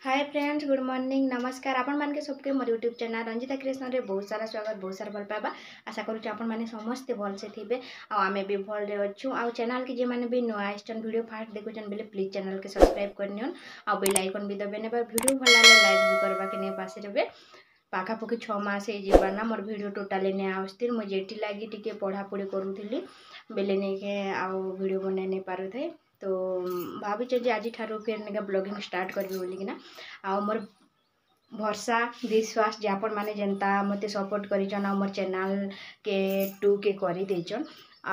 Hi friends, good morning, नमस्कार। आपण मान के सबके मोर यूट्यूब चैनल रंजिता कृष्ण रे बहुत सारा स्वागत, बहुत सारा भल पाइबा। आशा करूँ आपण मैंने समस्ते भल से थे आमे भी भल रे अच्छु। आ चैनल के जे मैंने भी नुआ आइस्टन वीडियो फास्ट देखुचन बोले प्लीज चैनल के सब्सक्राइब करनियन आ बेल आइकन भी दबे ने वीडियो भल लागे लाइक भी करबा के ने पासे रबे। पाखापाखि 6 मास हो ना मोर वीडियो टोटाली नहीं आसती मुझे जेटी लगी टी पढ़ापढ़ी करूली बेले नहीं के आउ वीडियो बन नहीं पारे थे। तो भाभी आज ठारू फिर निका ब्लॉगिंग स्टार्ट करी बोलिकिना आ मोर भरसा विश्वास जे आपण माने जनता मते सपोर्ट करिचन आ मोर चैनल के 2 के करी देचन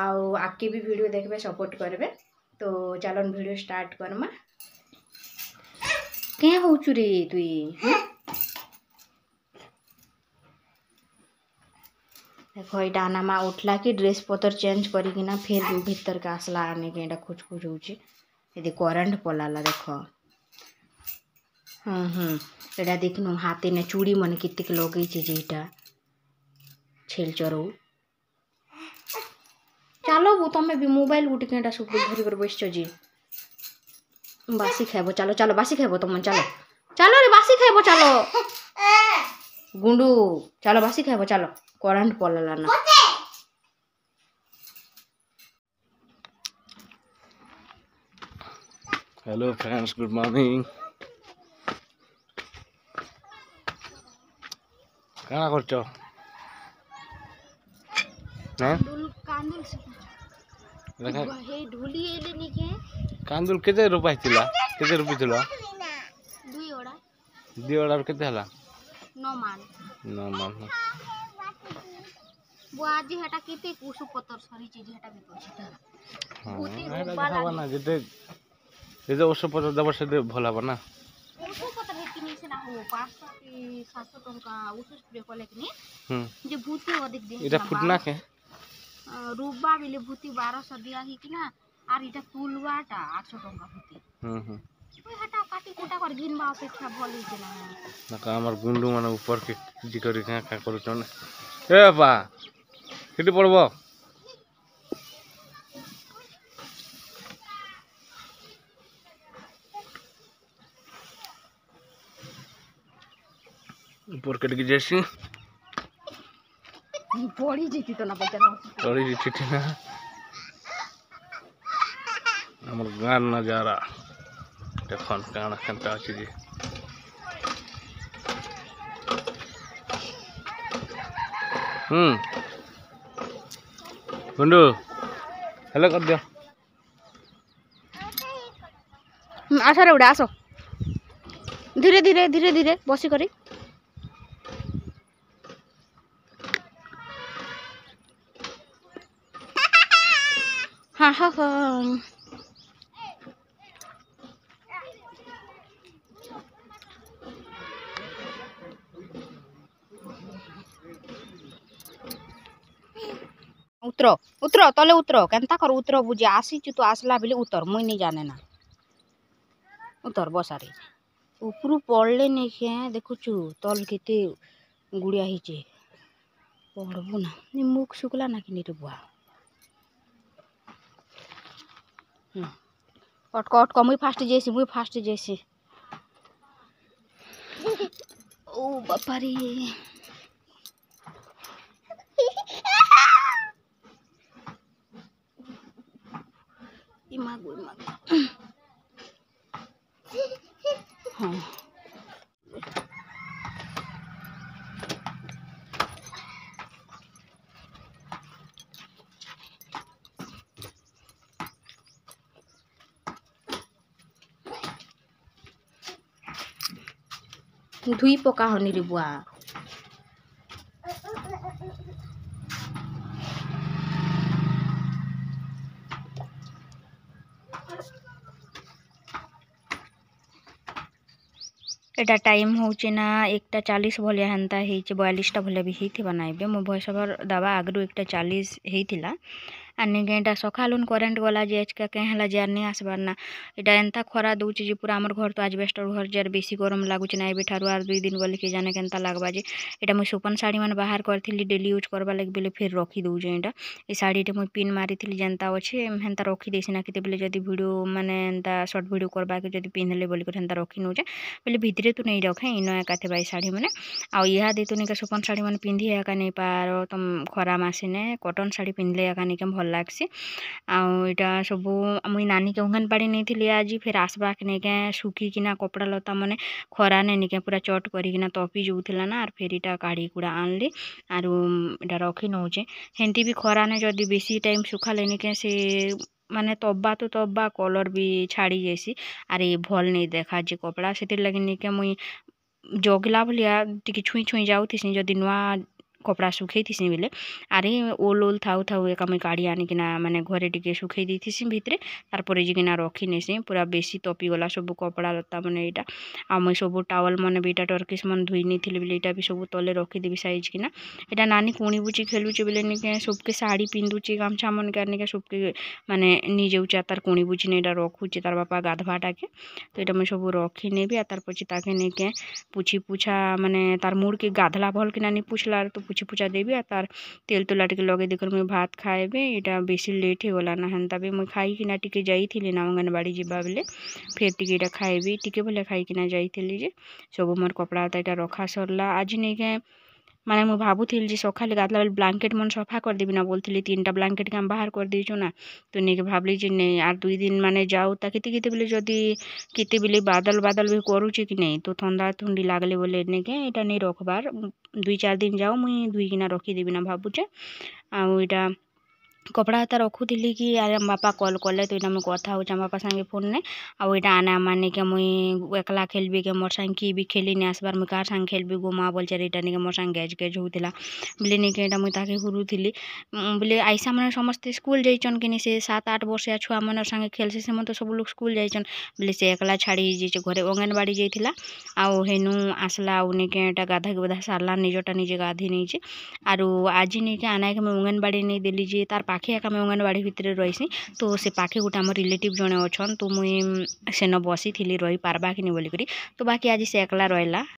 आउ आके भी वीडियो देखबे सपोर्ट करबे। तो चलन वीडियो स्टार्ट करमा। के होचु रे तुई देखो ये आनामा उठला कि ड्रेस पतर चेंज करिकिना फिर भीतर के आसला आने के खोज खोज होची यदि करंट पलाला देखो। एटा देखनु हाथे ने चूड़ी मन कितक लगे जेटा छेल चरो चलो वो तमे भी मोबाइल गुटी केटा सब धरी कर बसछ जी बासी खाइबो। चलो चलो बासी खाइबो तुम चलो चलो रे बासी खाइबो चलो गुंडू चलो बासी खाइबो चलो करंट पलाला ना। Hello friends, good morning. क्या करछो? कांदुल हे ढोली एले निके कांदुल केते रुपा हितिला? केते रुपी थिला? दुई ओडा केते हला? 9 मान वो आज हेटा केते कुसु पतर सरी चीज हेटा भी तो हां हेटा हवा ना जेते ओसो पतर दबर से भला बना ओसो पतर हेती नि से ना हो 500 की 700 टंका ओसो स्प्रे को लेकिन जे भूति अधिक दिन इटा फुटना के रुबा बिले भूति 1200 दिया ही कि ना आर इटा तुलवाटा 800 टंका भूति ओइ हटा काटी कोटा कर घिन बा अपेक्षा भल ही ना ना का हमर गुंडू माने ऊपर के जी करी का करू छन। ए बा किटी पड़बो ऊपर के जैसी पड़ी जेती तो ना बच्चा पड़ी जेती ना हमर गान नजारा देखन काना केनता अछि जी। गुंडू हेलो कर दियो आशा रे उड़ा आसो धीरे धीरे धीरे धीरे बसी करी हाँ हाँ हाँ उतरो उतरो तले उतरो केनता कर उतरो बुझे आसी तू आसला बेले उतर मुई नहीं जाने ना उतर बसारे ऊपर पड़ले नहीं खे देखुचु तल केते गुड़िया ही पड़बू ना मुख शुक्ला ना कि रे बुआ कट कट मुई फास्ट जैसी ओ बापा रे इमागो हाँ धुई पका हनी रे बुआ एटा टाइम होचे ना 1:40 भलिया हेन्ता हेचे 42टा भलिया भी हेथि बनाइबे मो भयसबर दवा आगरु 1:40 हेथिला आनी गेटा सकालुन करेन्ट गला जे एचका केँ हला जार नहीं आसबार ना इटा एंता खरा दउची जे पूरा हमर घर तो आजबेस्टर घर जार बेसी गरम लागुची ना एबे ठारू आर 2 दिन गले के जाने केनता लागबा जे एटा मुई सुपन साड़ी मन बाहर करथिली डेली यूज करबा लागि बेले फिर रखी दउजे एटा ए साड़ी टे मुई पिन मारिथिली जेनता अच्छे हेनता रखी देसी ना केते बेले जदी वीडियो माने एंता शॉर्ट वीडियो करबा के जदी पिनले बोली कर हेनता रखी नउजे बेले भितरे तो नहीं रखे इनो एकाथे बाई साड़ी माने आ इहा दे तो निका सुपन साड़ी मन पिंधी एका नहीं पारो तुम खरा मासिने कॉटन साड़ी पिंधले एका नहीं के भल लागसी आउ इटा सबु मुई नानी के अंगनबाड़ी नहीं थी आज फिर आसबा के नहीं के सुखी किना कपड़ा लता माने खरा नहीं के पूरा चट करी किना तपी जाउथिला ना आर फिर इटा काढ़ी कुड़ा आनली आरु इटा रखी नउचे हेंती भी खरा ने जदी बेसी टाइम सुखा लेनी के से माने तब्बा तो तब्बा कलर भी छाड़ी जैसी आरे भल नहीं देखा जे कपड़ा से लगी नहीं के मुई जगला भलिया टिके छुई छुई जाउथिसी जदी नुआ कपड़ा सुखई थी बेले आरे ओल ओल थाउ थाउ एका मुई काढ़ी आनिकिना माने घरे टिके सुखई देथिसी भितरे तारपरे जिकिना रखी नेसी पूरा बेसी तपी गला सब कपड़ा लता माने एटा आ मुई सब टावल माने बेटा टर्किस मन धुई नहीं थिली बेले एटा भी सब तले रखी देबी साइज किना एटा नानी कुणी बुची खेलुची बेले निके सबके साड़ी पिंदुची गामछा मन के निके सबके माने निजेउचा तार कुणी बुची ने एटा रखुची तार बापा गाधवाटा के तो एटा मुई सब रखी नेबी आ तार पछी ताके निके पुछी पुछा माने तार मुड़ के गाधला भल किना नि पुछला तो पुछी पुछा देबी आ तार तेल तुला टिके लगे देकर मुई भात खाएबे एटा बेसी लेट हे गला ना हेनता भी मुई खाई किना टिके जाइथिली ना अंगनबाड़ी जिबा बेले फिर टिके एटा खाएबी टिके भले खाई किना जाइथिली जे सब मोर कपड़ा लता एटा रखा सरला आज नहीं के माने मुई भाबुथिल जे सखाले गाधला बेले ब्लैंकेट मन सफा कर देबी ना बोलथिली 3टा ब्लैंकेट के हम बाहर कर देइछु ना तो नहीं के भाबली जे नहीं आर 2 दिन माने जाऊ ता केते केते बेले जदी केते बेले बादल बादल भी करूचे कि नहीं तो ठंडा ठंडी लागले बोले नहीं के एटा नहीं रखबार 2-4 दिन जाऊ मुई धुई किना रखी देबी ना भाबुचे आउ एटा कपड़ा हता रखुथिली कि आरे हम बापा कॉल कले तो इना मुई कथा होचा बापा संगे फोन ने आउ एटा आना माने के मुई एकला खेलबी के मोर संग की भी खेली ने आसबार मुई कार संग खेलबी गो माँ बोल चेर एटा निके मोर संग गेज गेज होतिला बोले निके एटा मुई ताके हुरुथिली बोले आइसा माने समस्त स्कूल जाइचन कि नहीं से 7-8 वर्षिया छुआ मन संगे खेलसे से मन तो सब लोग स्कूल जाइचन बोले से एकला छाड़ी जे घरे अंगनबाड़ी जाइथिला आउ हेनु आसला आउ निके एटा गाधा के बधा सारला निजटा निजे गाधी नहीं जे आरु आज निके आना के मुई अंगनबाड़ी नहीं देली जे तार पाखे एका मैं अंगनबाड़ी भितर रहीसी तो से पाखे गोटे आम रिलेटिव जने अच्छन तो मुई सेन बसी थी रही पार्बा कि नहीं बोलिक तो बाकी आज से एकला रहा।